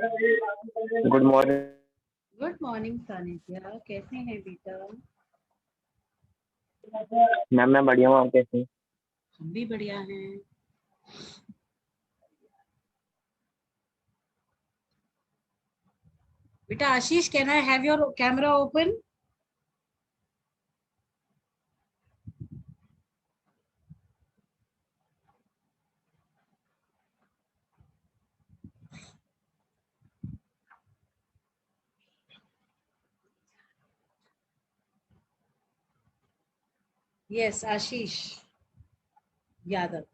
Good morning. Good morning Sanidhya, कैसे हैं बेटा? मैम मैं बढ़िया हूँ, आप कैसे हैं? हम भी बढ़िया हैं। बेटा Ashish, can I have your camera open? Yes, Ashish Yadav.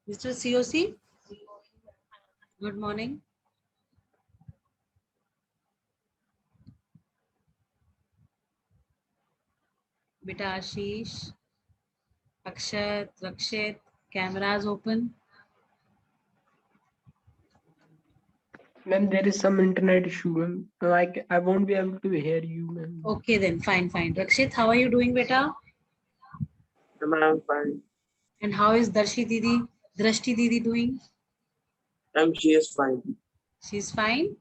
Mr. COC, good morning. Beta Ashish, Akshat, Rakshit, cameras open. Ma'am, there is some internet issue, ma'am. I won't be able to hear you, ma'am. Okay then, fine. Rakshit, how are you doing, beta? I'm fine. And how is Drashti Didi doing? She is fine. She's fine.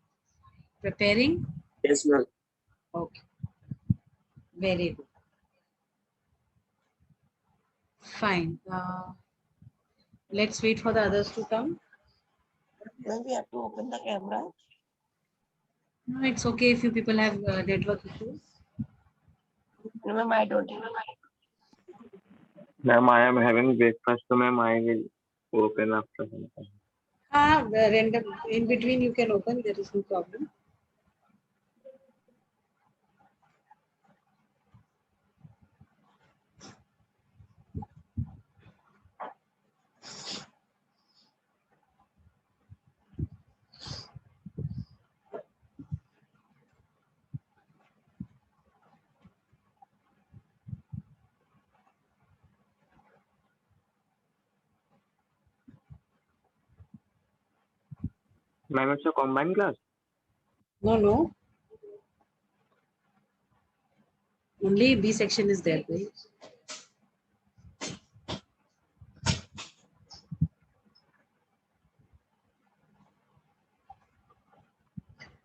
Preparing? Yes, ma'am. Okay. Very good. Fine. Let's wait for the others to come. Then we have to open the camera. No, it's okay if you people have network issues. No, ma'am, I don't have. Ma'am, I am having breakfast, so ma'am, I will open after some time. Random in between you can open, there is no problem. Ma'am, it's a combined class? No. Only B section is there, right?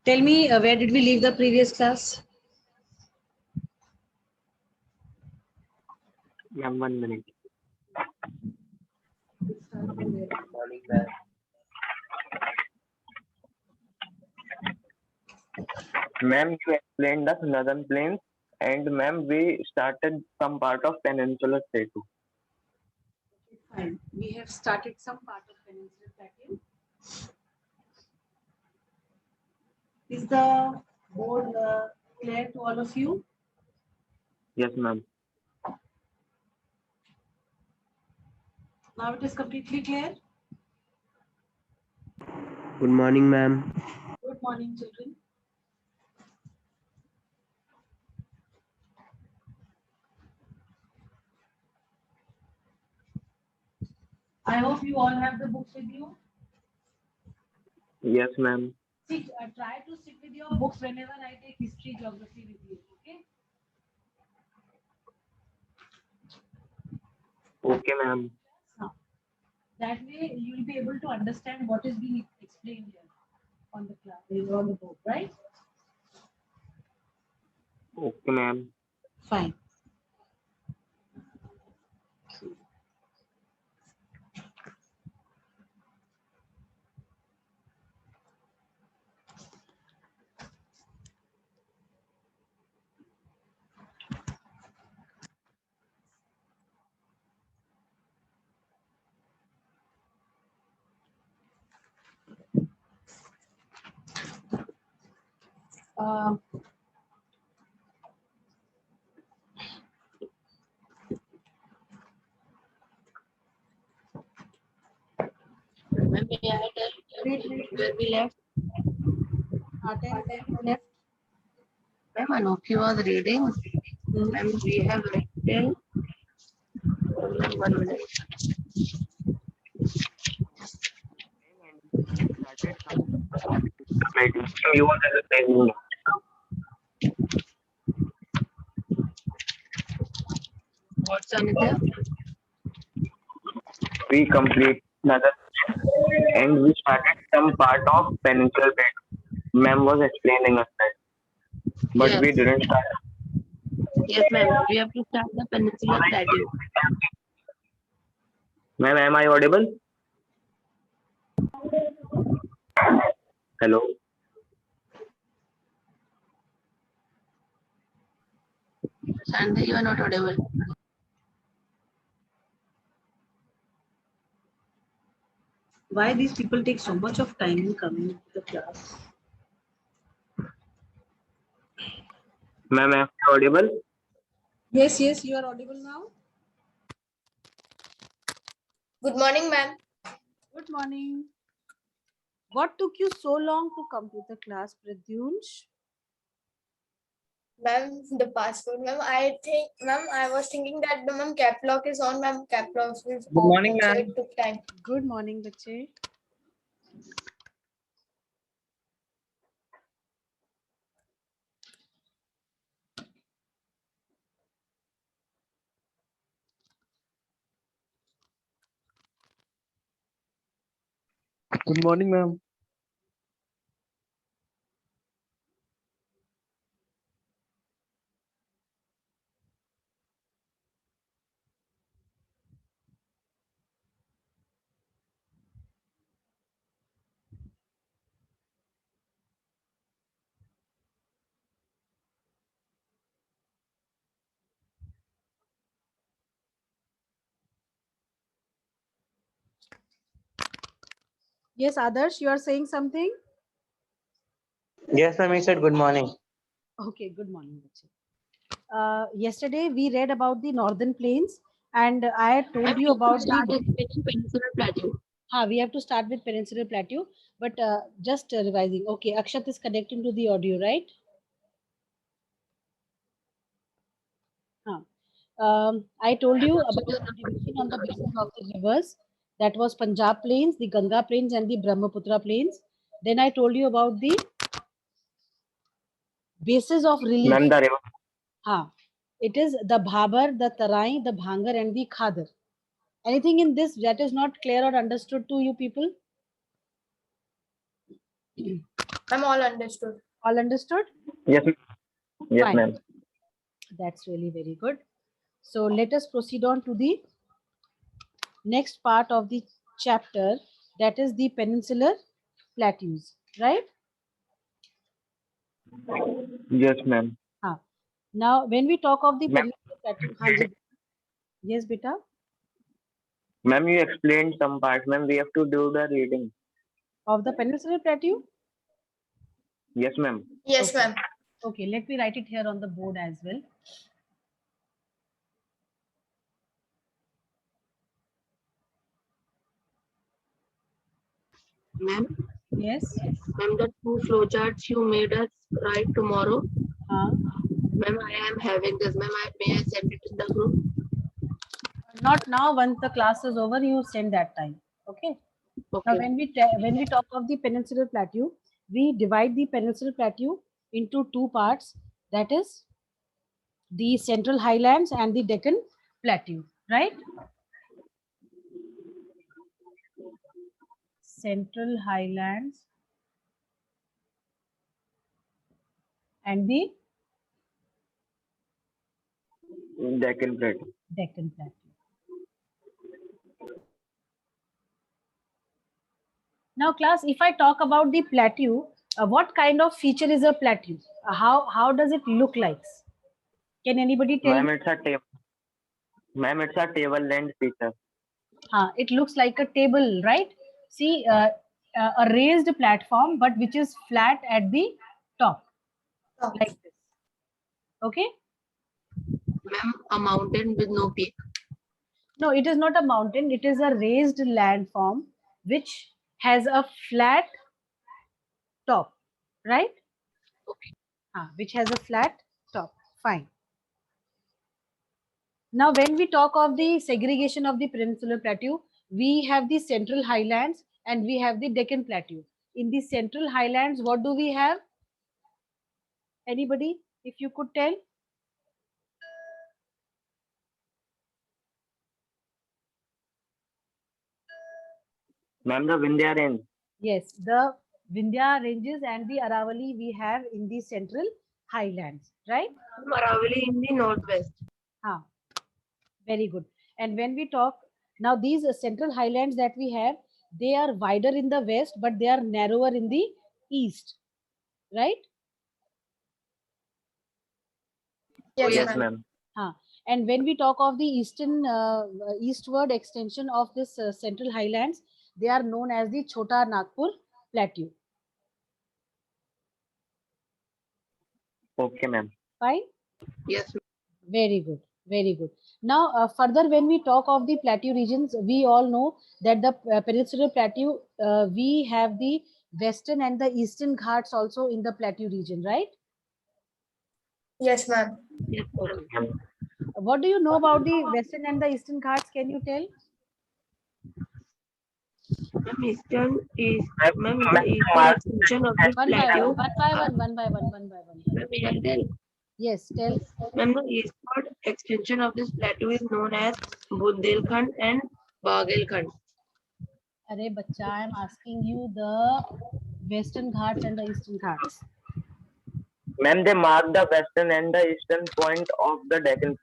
Tell me, where did we leave the previous class? Ma'am, 1 minute. Morning, ma'am. Ma'am, you explained the Northern Plains, and ma'am, we started some part of Peninsular Plateau. Fine. We have started some part of Peninsular Plateau. Is the board clear to all of you? Yes, ma'am. Now it is completely clear. Good morning, ma'am. Good morning, children. I hope you all have the books with you. Yes, ma'am. Try to stick with your books whenever I take history, geography with you. Okay. Okay, ma'am. That way you will be able to understand what is being explained here on the class, on the board, right? Okay, ma'am. Fine. Ma'am, may I tell where we left? Left. Ma'am, Anokhi was reading. Ma'am, we have read till 1 minute. You want to say What's Anitya? we complete another and we started some part of peninsular plateau. Ma'am was explaining us that, but we Yes, didn't start. yes, ma'am. We have to start the peninsular plateau. Ma'am, am I audible? Hello. Sanjay, you are not audible. Why these people take so much of time in coming to the class? Ma'am, am I audible? Yes, yes, you are audible now. Good morning, ma'am. Good morning. What took you so long to come to the class, Pradyunsh? Ma'am, the passport. Ma'am, I think, ma'am, I was thinking that the ma'am cap lock is on, ma'am. Cap lock is Good off, morning, so ma'am. it took time. Good morning, bache. Good morning, ma'am. Yes, Adarsh, you are saying something? Yes, ma'am. He said good morning. Okay, good morning, bache. Yesterday we read about the northern plains, and I had told Ma'am, you we have to about start the. explaining peninsular plateau. We have to start with peninsular plateau, but just revising. Okay, Akshat is connecting to the audio, right? Huh. I told you Ma'am, about Akshat is the not division on connected the to the basis audio. of the rivers. That was Punjab plains, the Ganga plains, and the Brahmaputra plains. Then I told you about the bases of relief. Ma'am, the river. It is the Bhabar, the Tarai, the Bhangar, and the Khadar. Anything in this that is not clear or understood to you people? Ma'am, all understood. All understood? Yes, yes, Fine. ma'am. That's really very good. So let us proceed on to the next part of the chapter, that is the peninsular plateaus, right? Yes, ma'am. Now, when we talk of the Ma'am, peninsular plateau, Hanji, yes, beta, ma'am, you explained some part. Ma'am, we have to do the reading. of the peninsular plateau. Yes, ma'am. Yes, Okay. ma'am. Okay, let me write it here on the board as well. Ma'am, Yes. ma'am, the two flowcharts you made us write tomorrow. Uh, Ma'am, I am having this. Ma'am, may I send it in the group? Not now. Once the class is over, you send that time. Okay. Now, Okay. when we talk of the peninsular plateau, we divide the peninsular plateau into two parts. That is the Central Highlands and the Deccan Plateau, right? Central Highlands and the Deccan Plateau. Deccan Plateau. Now, class, if I talk about the plateau, what kind of feature is a plateau? How does it look like? Can anybody tell Ma'am, me? it's a table. Ma'am, it's a tableland feature. It looks like a table, right? See, a raised platform, but which is flat at the top, Oh, like this. Okay? Ma'am, a mountain with no peak. No, it is not a mountain. It is a raised landform which has a flat top, right? Which has a flat top. Fine. Now, when we talk of the segregation of the peninsular plateau, we have the Central Highlands and we have the Deccan Plateau. In the Central Highlands, what do we have? Anybody, if you could tell? Ma'am, the Vindhya range. Yes, the Vindhya ranges and the Aravali we have in the central highlands, right? Aravali in the northwest. Ah, very good. And when we talk now, these central highlands that we have, they are wider in the west, but they are narrower in the east, right? Oh, Yes, Yes, ma'am. ma'am. And when we talk of the eastward extension of this central highlands, they are known as the Chota Nagpur Plateau. Okay, ma'am. Fine. Yes, ma'am. Very good, very good. Now, further, when we talk of the plateau regions, we all know that the peninsular plateau, we have the western and the eastern ghats also in the plateau region, right? Yes, ma'am. Yes, ma'am. Okay. What do you know about the western and the eastern ghats? Can you tell? Ma'am, eastern is ma'am, Ma'am, the eastern extension of this One by plateau. one, one by one, one by one, one by one. Ma'am, may I tell? Yes, tell. Ma'am, the eastward extension of this plateau is known as Bundelkhand and Bagelkhand. Arey bacha, I am asking you the western ghats and the eastern ghats. Ma'am, they mark the western and the eastern point of the Deccan.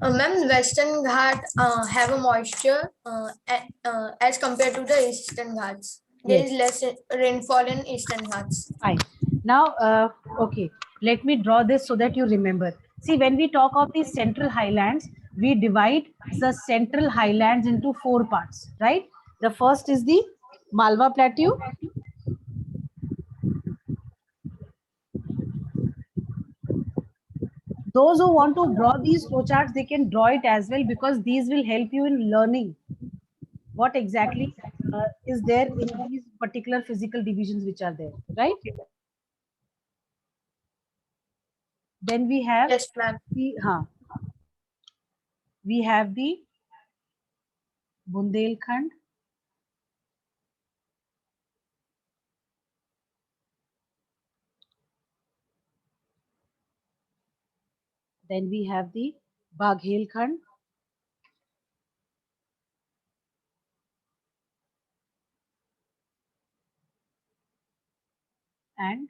Ma'am, Western Ghat have a moisture as compared to the Eastern Ghats. There Yes. is less rainfall in Eastern Ghats. Fine. Now, okay, let me draw this so that you remember. See, when we talk of the central highlands, we divide the central highlands into 4 parts, right? The first is the Malwa Plateau. Those who want to draw these flowcharts, they can draw it as well because these will help you in learning what exactly is there in these particular physical divisions which are there, right? Then we have Yes, ma'am. we have the Bundelkhand, then we have the Baghelkhand, and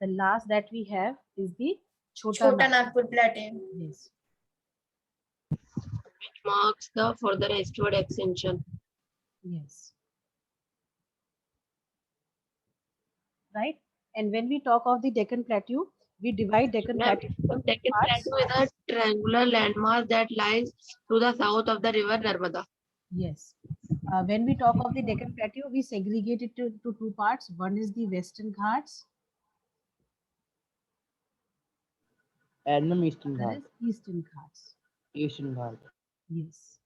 the last that we have is the Chota Chota Nagpur. Nagpur Plateau. Yes, Which marks the further eastward extension. yes, right. And when we talk of the Deccan Plateau, we divide Deccan Ma'am, Plateau the into Deccan parts. Plateau is a triangular landmass that lies to the south of the river Narmada. Yes. When we talk of the Deccan Plateau, we segregate it to 2 parts. One is the Western Ghats, And ma'am, Eastern other Ghat. is Eastern Ghats. Eastern Ghat. Yes.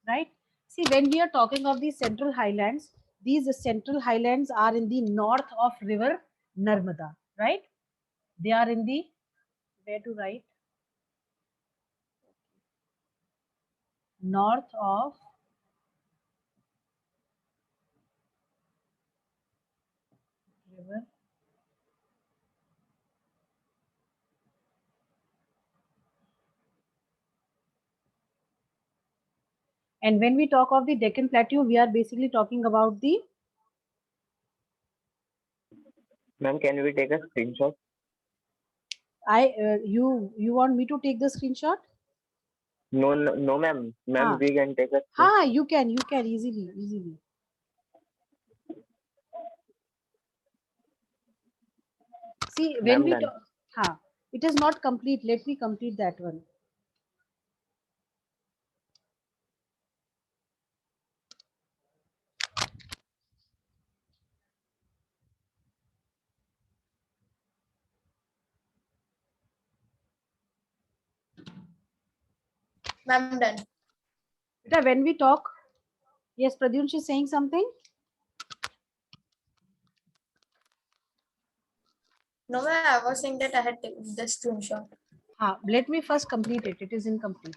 Right. See, when we are talking of the central highlands, these central highlands are in the north of river Narmada, right? They are in the, where to write? North of river. And when we talk of the Deccan Plateau, we are basically talking about the, Ma'am, can we take a screenshot? you want me to take the screenshot? No, no, no, ma'am. Ma'am, Ah. we can take a screenshot. You can easily. See, when Ma'am, we done. talk, it is not complete. Let me complete that one. Ma'am, done. Beta, when we talk, yes, Pradyumsh is saying something. No, ma'am, I was saying that I had taken the screenshot. Let me first complete it. It is incomplete.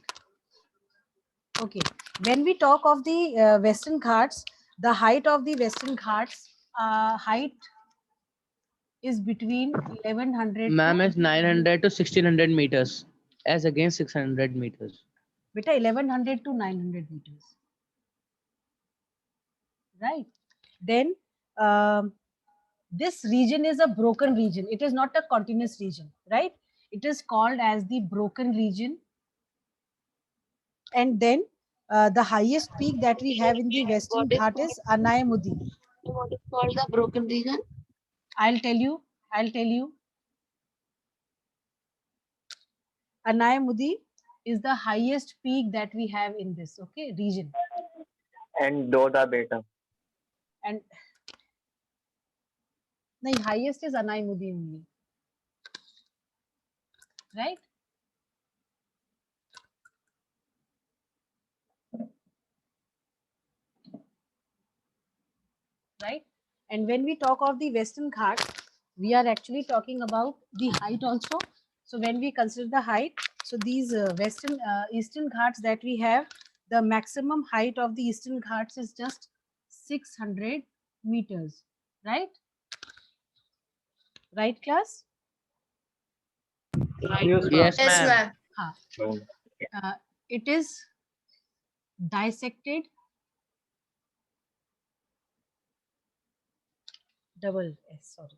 Okay. When we talk of the Western Ghats, the height of the Western Ghats height is between 1100. Ma'am, is 900 to 1600 meters as against 600 meters. Beta 1100 to 900 meters. Right. Then this region is a broken region. It is not a continuous region, right? It is called as the broken region. And then the highest peak that we have in the Western What is Ghat is Anayamudi. what is called the broken region? I'll tell you. Anayamudi is the highest peak that we have in this region. And Doda beta. And the highest is Anayamudi only. Right? Right? And when we talk of the Western Ghats, we are actually talking about the height also. So when we consider the height, so these Eastern Ghats that we have, the maximum height of the Eastern Ghats is just 600 meters. Right? Right, class? Right. Yes, Yes, ma'am. ma'am. It is dissected double S, sorry.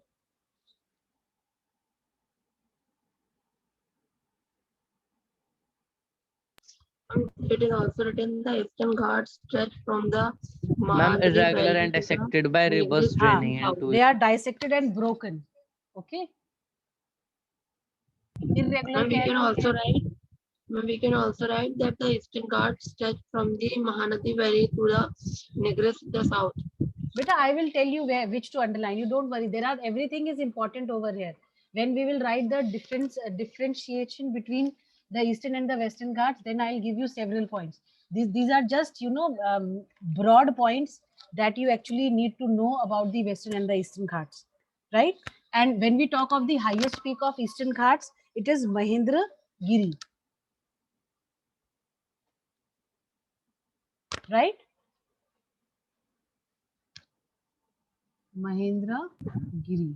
It is also written the Eastern Ghats stretch from the Ma'am, Mahanadi irregular Valley and to the dissected by rivers Nilgiri draining south. into They are dissected and broken. Okay. Irregular And we क्या can है? also write we can also write that the Eastern Ghats stretch from the Mahanadi Valley to the Nilgiri to the south. Beta, I will tell you which to underline. You don't worry. Everything is important over here. When we will write the differentiation between the Eastern and the Western Ghats, then I'll give you several points. These are just broad points that you actually need to know about the Western and the Eastern Ghats, right? And when we talk of the highest peak of Eastern Ghats, it is Mahendra Giri, right? Mahendra Giri.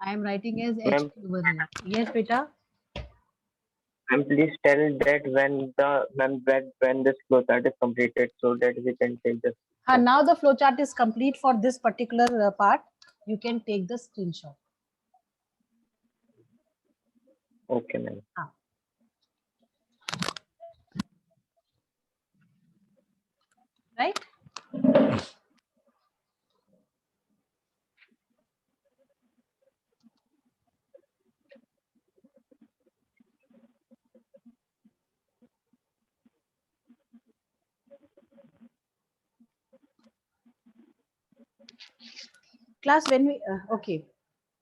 I am writing as H Ma'am, over here. Yes, beta. and please tell that when this flowchart is completed so that we can take this. Now the flowchart is complete for this particular part. You can take the screenshot. Okay, ma'am. Right? Class, when we okay,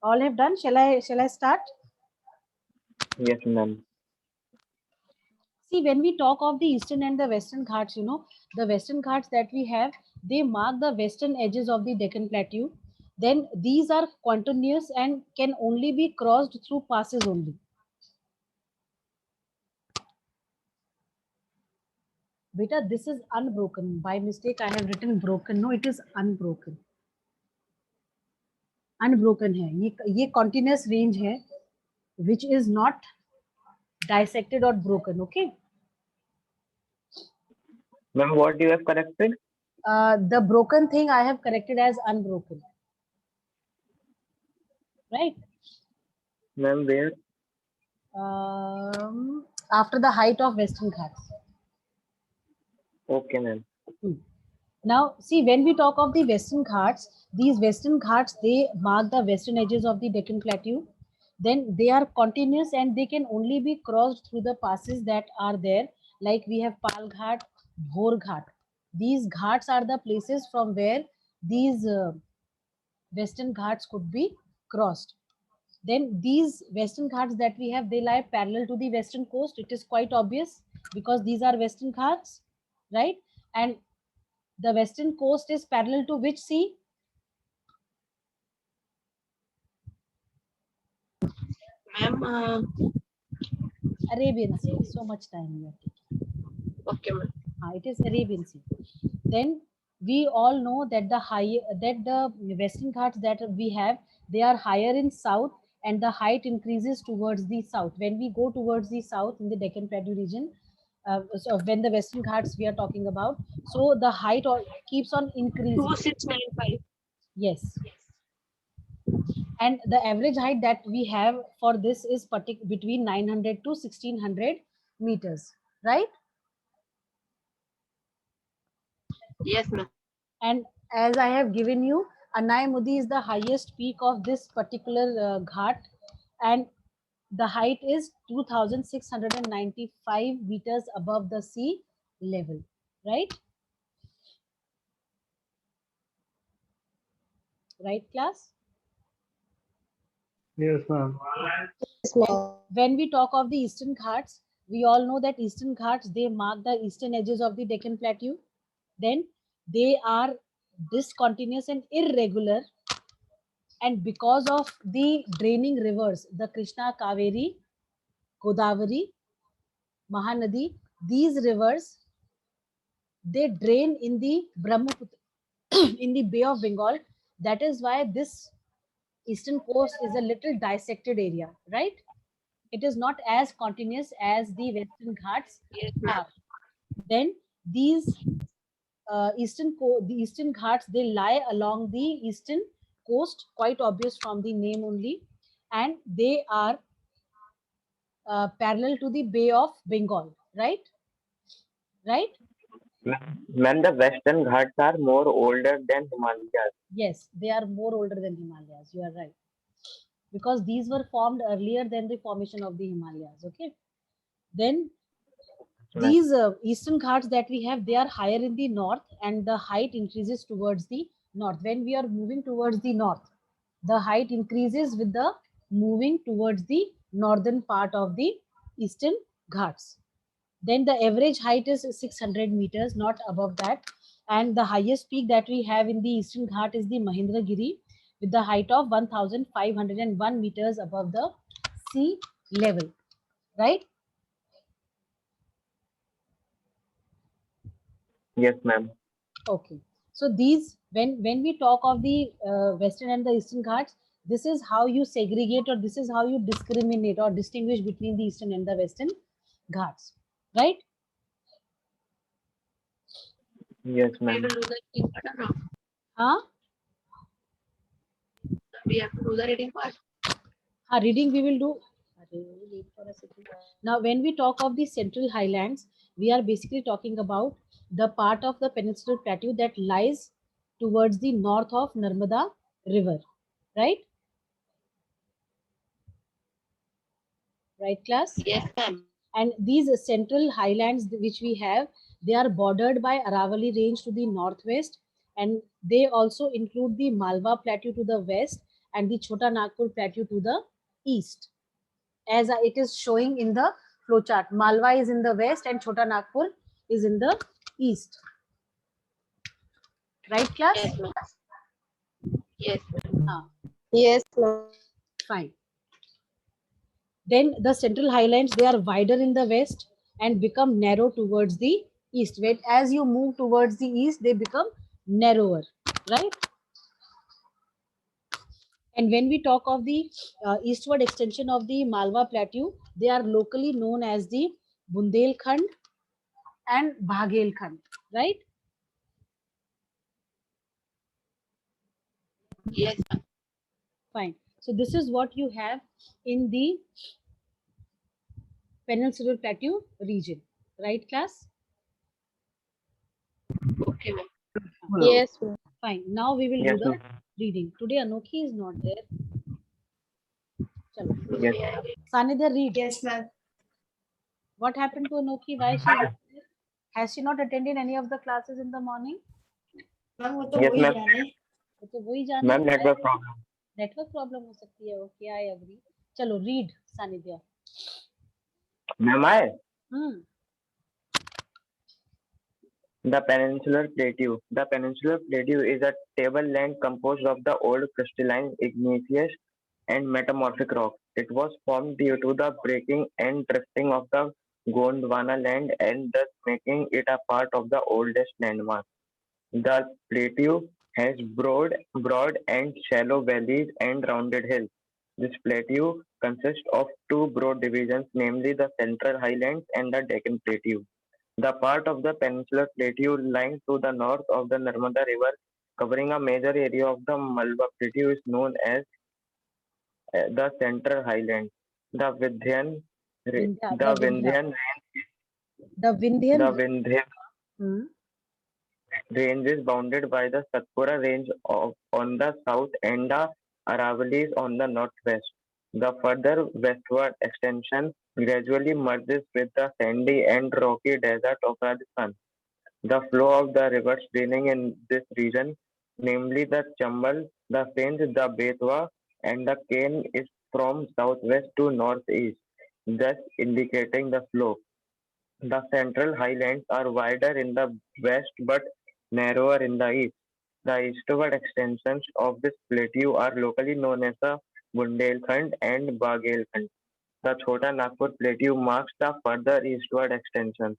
all have done. Shall I start? Yes, ma'am. See, when we talk of the Eastern and the Western Ghats, the Western Ghats that we have, they mark the western edges of the Deccan Plateau. Then these are continuous and can only be crossed through passes only. Beta, this is unbroken. By mistake, I have written broken. No, it is unbroken. Unbroken है. ये continuous range है, which is not dissected or broken. Okay. Ma'am, what you have corrected? The broken thing I have corrected as unbroken. Right? Ma'am, where? After the height of Western Ghats. Okay, ma'am. Now, see, when we talk of the Western Ghats, these Western Ghats, they mark the western edges of the Deccan Plateau. Then they are continuous and they can only be crossed through the passes that are there. Like we have Pal Ghat, Bhor Ghat. These ghats are the places from where these Western Ghats could be crossed. Then these Western Ghats that we have, they lie parallel to the western coast. It is quite obvious because these are Western Ghats, right? And the western coast is parallel to which sea? Ma'am, Arabian Sea. So much time you are taking. okay, ma'am. It is Arabian Sea. Then we all know that the Western Ghats that we have, they are higher in south and the height increases towards the south. When we go towards the south in the Deccan Plateau region, So when the Western Ghats we are talking about, so the height keeps on increasing. 2695. Yes. And the average height that we have for this is between 900 to 1600 meters, right? Yes, ma'am. And as I have given you, Anai Mudi is the highest peak of this particular ghat, and the height is 2695 meters above the sea level, right? Right, class? Yes, ma'am. When we talk of the Eastern Ghats, we all know that Eastern Ghats, they mark the eastern edges of the Deccan Plateau. Then they are discontinuous and irregular. And because of the draining rivers, the Krishna, Kaveri, Godavari, Mahanadi, these rivers, they drain in the Brahmaputra, in the Bay of Bengal. That is why this eastern coast is a little dissected area, right? It is not as continuous as the Western Ghats Yes, ma'am. are. Then these the Eastern Ghats, they lie along the eastern coast, quite obvious from the name only, and they are parallel to the Bay of Bengal, right? Right? Ma'am, the Western Ghats are more older than Himalayas. Yes, they are more older than Himalayas. You are right. Because these were formed earlier than the formation of the Himalayas. Okay. Then these Eastern Ghats that we have, they are higher in the north, and the height increases towards the north. When we are moving towards the north, the height increases with the moving towards the northern part of the Eastern Ghats. Then the average height is 600 meters, not above that. And the highest peak that we have in the Eastern Ghat is the Mahendragiri, with the height of 1501 meters above the sea level, right? Yes, ma'am. Okay. So these, when we talk of the Western and the Eastern Ghats, this is how you segregate, or this is how you discriminate or distinguish between the Eastern and the Western Ghats, right? Yes, We ma'am. will do the reading part or not? Huh? We have to do the reading part. Reading we will do. Wait for a second. Now, when we talk of the Central Highlands, we are basically talking about the part of the peninsular plateau that lies towards the north of Narmada River, right? Right, class? Yes, ma'am. And these Central Highlands which we have, they are bordered by Aravalli Range to the northwest, and they also include the Malwa Plateau to the west and the Chota Nagpur Plateau to the east. As it is showing in the flowchart, Malwa is in the west and Chota Nagpur is in the east. Right, class? Yes, ma'am. Yes, ma'am. Yes, ma'am. Fine. Then the Central Highlands, they are wider in the west and become narrow towards the east. When as you move towards the east, they become narrower, right? And when we talk of the eastward extension of the Malwa Plateau, they are locally known as the Bundelkhand and Bhagelkhand, right? Yes, ma'am. Fine. So this is what you have in the Peninsular Plateau region, right, class? Okay, ma'am. Yes, ma'am. Fine. Now we will Yes, do the ma'am. reading. Today Anokhi is not there. Chalo. Yes. Sanidhya, read. Yes, ma'am. What happened to Anokhi? Why she not there? Has she not attended any of the classes in the morning? Ma'am वो तो Yes, वही ma'am. जाने तो वही जाने Ma'am, network problem. Network problem हो सकती है. Okay, I agree. चलो read Sannidhya. Ma'am, hmm. the Peninsular Plateau. The Peninsular Plateau is a tableland composed of the old crystalline, igneous, and metamorphic rocks. It was formed due to the breaking and drifting of the Gondwana land and thus making it a part of the oldest landmass. The plateau has broad and shallow valleys and rounded hills. This plateau consists of two broad divisions, namely the Central Highlands and the Deccan Plateau. The part of the peninsular plateau lying to the north of the Narmada River, covering a major area of the Malwa Plateau, is known as the Central Highlands. The Vindhyan, re- Vindhya, the the Vindhya, Vindhyan, the the Vindhyan. Vindhyan Hmm. range is bounded by the Satpura Range on the south and the Aravallis on the northwest. The further westward extension gradually merges with the sandy and rocky desert of Rajasthan. The flow of the rivers draining in this region, namely the Chambal, the Sindh, the Betwa, and the Ken, is from southwest to northeast, thus indicating the flow. The central highlands are wider in the west but narrower in the east. The eastward extensions of this plateau are locally known as the Bundelkhand and Baghelkhand. The Chota Nagpur plateau marks the further eastward extension,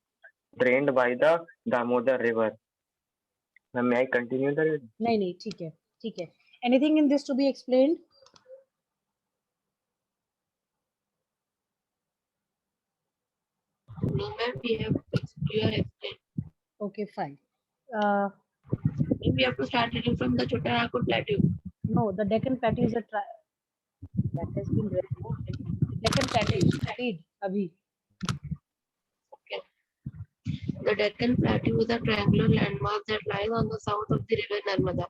drained by the Damodar River. Now, may I continue the reading? नहीं ठीक है ठीक है. Anything in this to be explained? No, ma'am, you have explained. Okay, fine. We have to start reading from the Chota Nagpur Plateau. No, the Deccan Plateau is that has been read. No? Deccan Plateau. Read, Abhi. The Deccan Plateau is a triangular landmark that lies on the south of the river Narmada.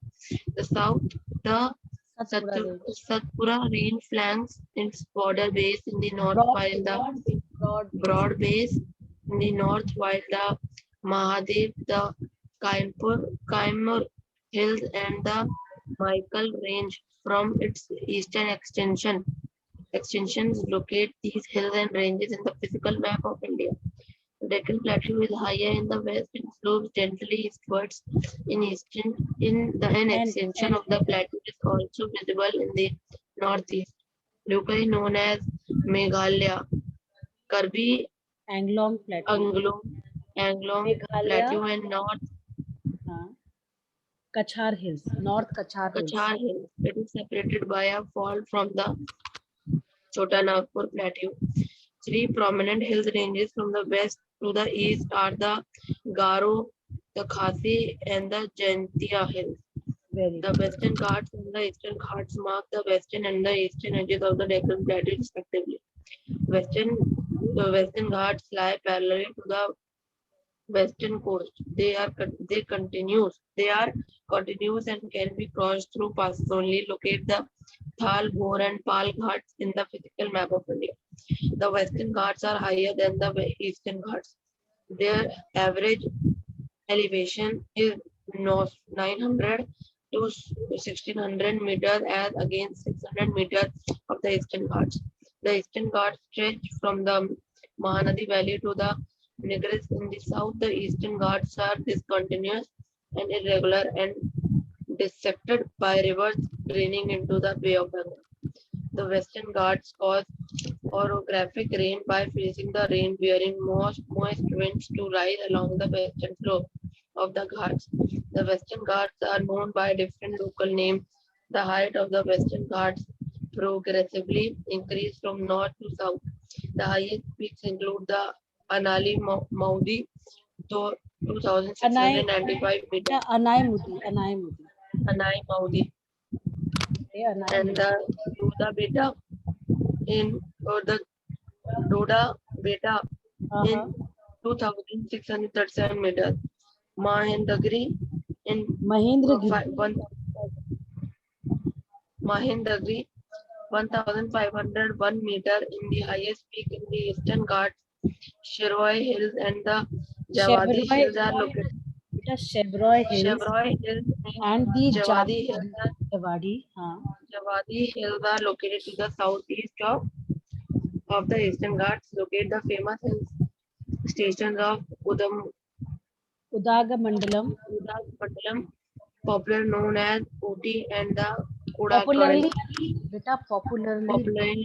The Satpura Range. Satpura range flanks its border base in the north, Broad while the broad. broad base in the north, while the Mahadev, the Kaimur Hills, and the Michael Range from its eastern extensions locate these hills and ranges in the physical map of India. The Deccan Plateau is higher in the west and slopes gently eastwards. An extension of the plateau is also visible in the northeast, locally known as Meghalaya, Karbi Anglong Plateau. Anglong Meghalaya. Plateau, and North Kachar Hills. North Kachar Hills. Kachar Hills. It is separated by a fault from the Chota Nagpur Plateau. Three prominent hill ranges from the west to the east are the Garo, the Khasi, and the Jaintia Hills. Very The good. Western Ghats and the Eastern Ghats mark the western and the eastern edges of the Deccan Plateau respectively. The Western Ghats lie parallel to the western coast. They are continuous and can be crossed through passes only. Locate the Thal, Bhor, and Pal Ghats in the physical map of India. The Western Ghats are higher than the Eastern Ghats. Their average elevation is 900 to 1600 meters as against 600 meters of the Eastern Ghats. The Eastern Ghats stretch from the Mahanadi Valley to the Nigris in the south. The Eastern Ghats are discontinuous and irregular and dissected by rivers draining into the Bay of Bengal. The Western Ghats cause orographic rain by freezing the rain-bearing moist winds to rise along the western slope of the Ghats. The Western Ghats are known by different local names. The height of the Western Ghats progressively increased from north to south. The highest peaks include the Anali Maudi, 2,695 meters. Anai Mudi. Anai Maudi. And the Doda Beta the Doda Beta in 2,637 meters. Mahendagiri in Mahendagiri 1,501 meter in the highest peak in the Eastern Ghats. Shiroi Hills and the Javadi Hills are located. Shevroi Hills Hills and the Javadi Hills Javadi Hills are located to the southeast of the Eastern Ghats. Locate the famous hills stations of Udagamandalam, popular known as Ooty, and the popularly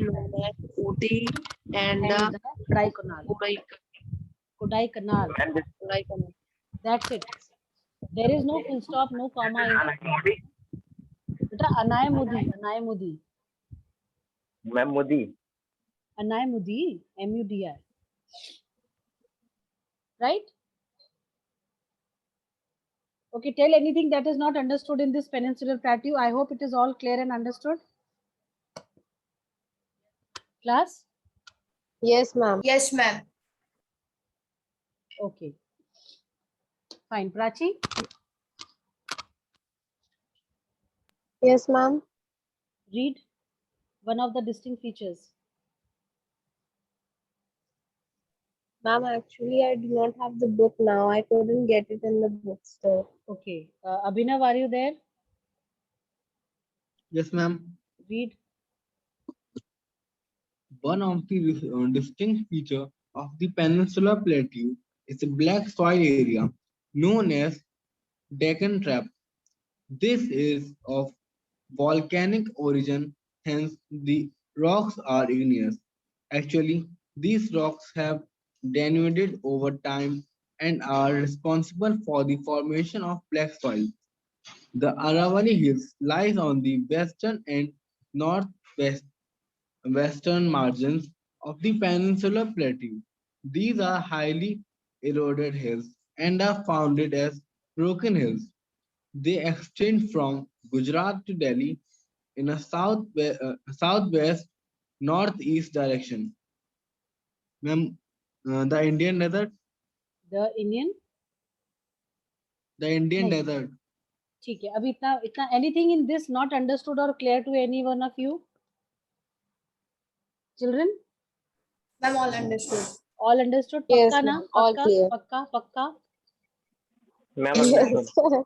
known as Ooty and the Kodaikanal. That's it. There is no full stop, no comma. Anai Mudi. Ma'am Modi. Anai Mudi, MUDI. Right? Okay, tell anything that is not understood in this peninsular plateau. I hope it is all clear and understood. Class? Yes, ma'am. Yes, ma'am. Okay. Fine. Prachi? Yes, ma'am. Read one of the distinct features. Ma'am, actually, I do not have the book now. I couldn't get it in the bookstore. Okay. Abhinav, are you there? Yes, ma'am. Read. One of the distinct features of the Peninsular Plateau is a black soil area known as Deccan Trap. This is of volcanic origin, hence the rocks are igneous. Actually, these rocks have denuded over time and are responsible for the formation of black soil. The Aravalli Hills lies on the western and northwest western margins of the peninsular plateau. These are highly eroded hills and are founded as broken hills. They extend from Gujarat to Delhi in a southwest northeast direction. Ma'am, the Indian desert, The Indian? the Indian नहीं. desert. ठीक है. अभी इतना anything in this not understood or clear to any one of you? Children? Ma'am, all understood. All understood? Yes, Pakka na? ma'am. All Pakka? clear. Pakka? Ma'am, Yes. understood.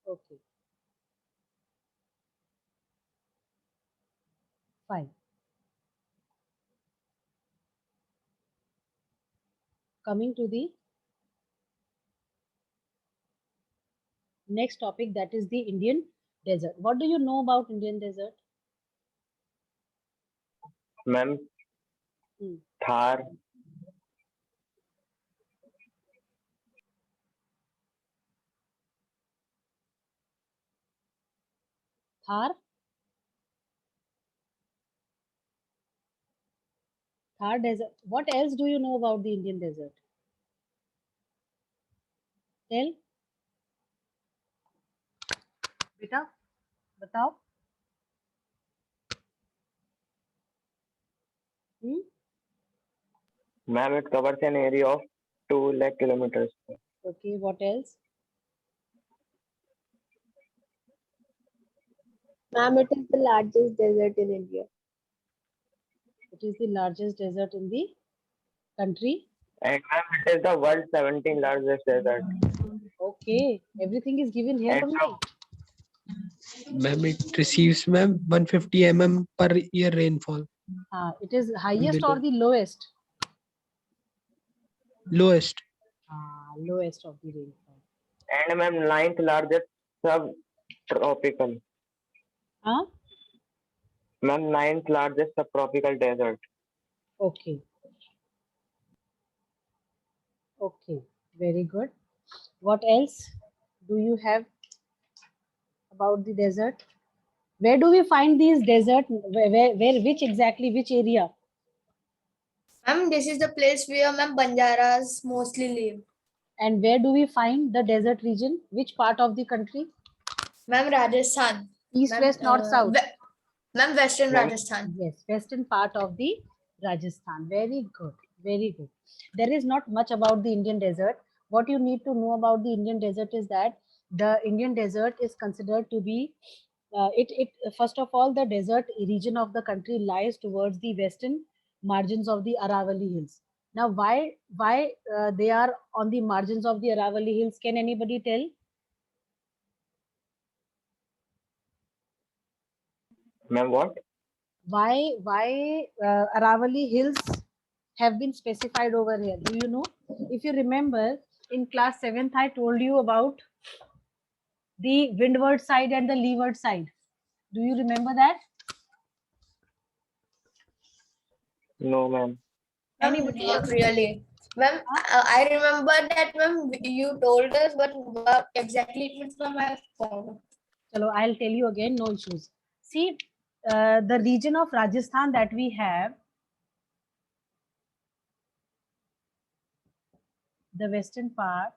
Okay. Fine. Coming to the next topic, that is the Indian desert. What do you know about Indian desert? Ma'am, Hmm. Thar, Thar? Thar desert. What else do you know about the Indian desert? Tell. बेटा बताओ. ma'am, it covers an area of 2 lakh kilometers. Okay, what else? Ma'am, it is the largest desert in India. It is the largest desert in the country. And ma'am, it is the world's 17th largest desert. Okay, everything is given here And only. Ma'am, it receives, ma'am, 150 mm per year rainfall. It is highest or the lowest? Lowest. Lowest of the rainfall. and ma'am, ninth largest subtropical. Ma'am, ninth largest subtropical desert. Okay. Okay, very good. What else do you have about the desert? Where do we find these desert? Which exactly, which area? Ma'am, this is the place where ma'am Banjaras mostly live. And where do we find the desert region? Which part of the country? Ma'am, Rajasthan. East, Ma'am, west, north, south? Ma'am, Western Ma'am. Rajasthan. Yes, western part of the Rajasthan. Very good, very good. There is not much about the Indian desert. What you need to know about the Indian desert is that the Indian desert is considered to be first of all, the desert region of the country lies towards the western margins of the Aravalli Hills. Now, why they are on the margins of the Aravalli Hills? Can anybody tell? Ma'am, what? Why Aravalli Hills have been specified over here? Do you know? If you remember, in class 7th, I told you about the windward side and the leeward side. Do you remember that? No, ma'am. Anybody? Not really. Ma'am, I remember that ma'am you told us, but what exactly it means ma'am I forgot. Chalo, I'll tell you again, no issues. See, the region of Rajasthan that we have, the western part,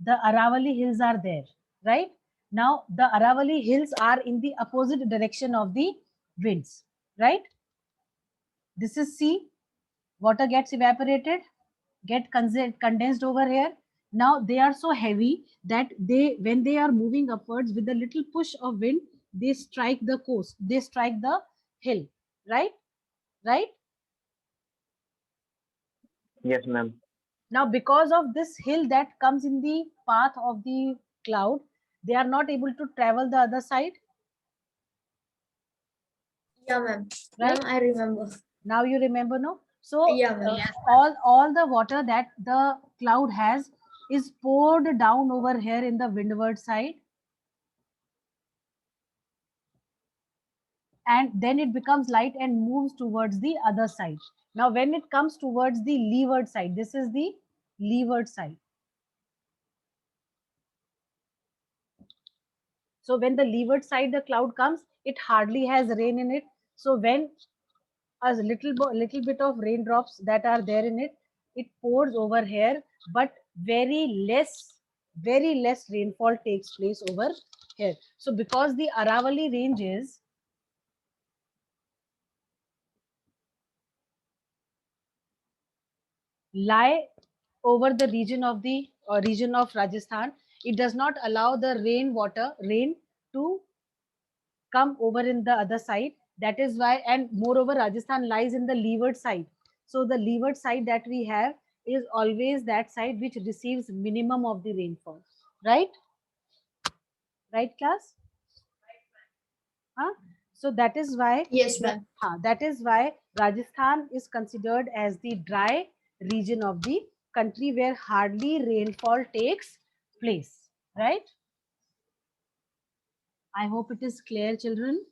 the Aravali hills are there, right? Now the Aravali hills are in the opposite direction of the winds, right? This is sea, water gets evaporated, get condensed over here. Now they are so heavy that when they are moving upwards with a little push of wind, they strike the coast, they strike the hill, right? Right? Yes, ma'am. Now, because of this hill that comes in the path of the cloud, they are not able to travel the other side, Yeah, ma'am. right? Ma'am, I remember. Now you remember, no? So Yeah, ma'am. all the water that the cloud has is poured down over here in the windward side, and then it becomes light and moves towards the other side. Now, when it comes towards the leeward side, this is the leeward side. So when the leeward side the cloud comes, it hardly has rain in it. So when a little bit of raindrops that are there in it, it pours over here, but very less rainfall takes place over here. So because the Aravali ranges lie over the region of Rajasthan, it does not allow the rain to come over in the other side. That is why, and moreover, Rajasthan lies in the leeward side. So the leeward side that we have is always that side which receives minimum of the rainfall. Right? Right, class? Huh? So that is why Yes, ma'am. that is why Rajasthan is considered as the dry region of the country where hardly rainfall takes place. Right? I hope it is clear, children.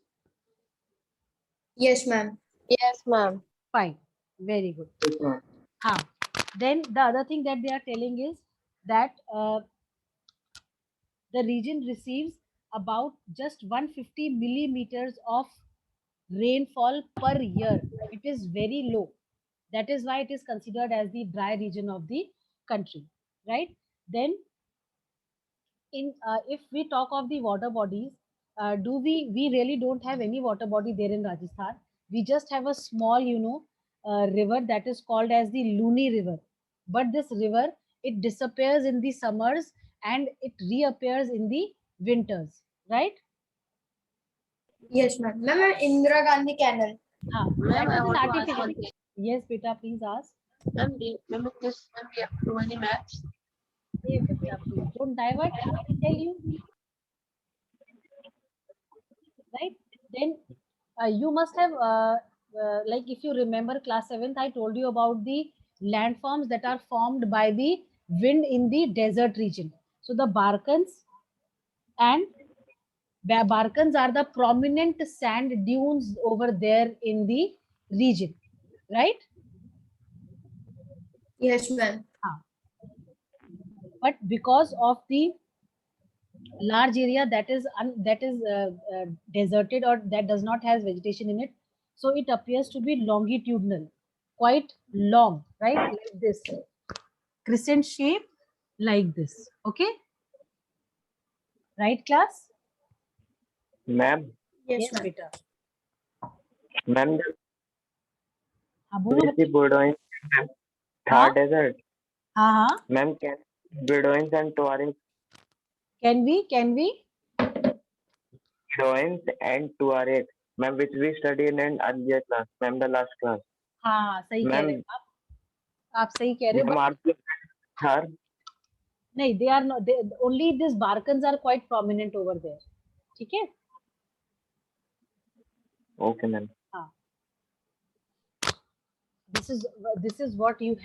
Yes, ma'am. Yes, ma'am. Fine. Very good. Yes, ma'am. Then the other thing that they are telling is that the region receives about just 150 millimeters of rainfall per year. It is very low. That is why it is considered as the dry region of the country, right? Then, in if we talk of the water bodies, do we really don't have any water body there in Rajasthan? We just have a small, river that is called as the Luni River. But this river, it disappears in the summers and it reappears in the winters, right? Yes, ma'am. Ma'am, Indira Gandhi Canal. That Ma'am, I is an want to ask artificial. one thing. Yes, beta, please ask. Ma'am, ma'am, this ma'am, we have to do any maths. Hey, bacha, please don't divert. I tell you, right? Then you must have, like if you remember class 7th, I told you about the landforms that are formed by the wind in the desert region. So the Barkans and Barkans are the prominent sand dunes over there in the region, right? Yes, ma'am. But because of the large area deserted or that does not have vegetation in it, so it appears to be longitudinal, quite long, right? Like this crescent shape, like this. Okay, right, class? Ma'am, Yes, Yes, ma'am. beta. ma'am, हाँ बोलो the बच्चे. Bedouins and Thar हाँ Desert. हाँ हाँ. Ma'am, can Bedouins and Tuaregs, Can we? Bedouins and Tuaregs, ma'am, which we studied in an earlier class, ma'am, the last class. हाँ सही कह रहे Ma'am, हैं आप सही कह रहे हो. ma'am, are they Thar? नहीं, they are not. Only these Barkans are quite prominent over there. ठीक है? Okay, ma'am. हाँ. This is what you have.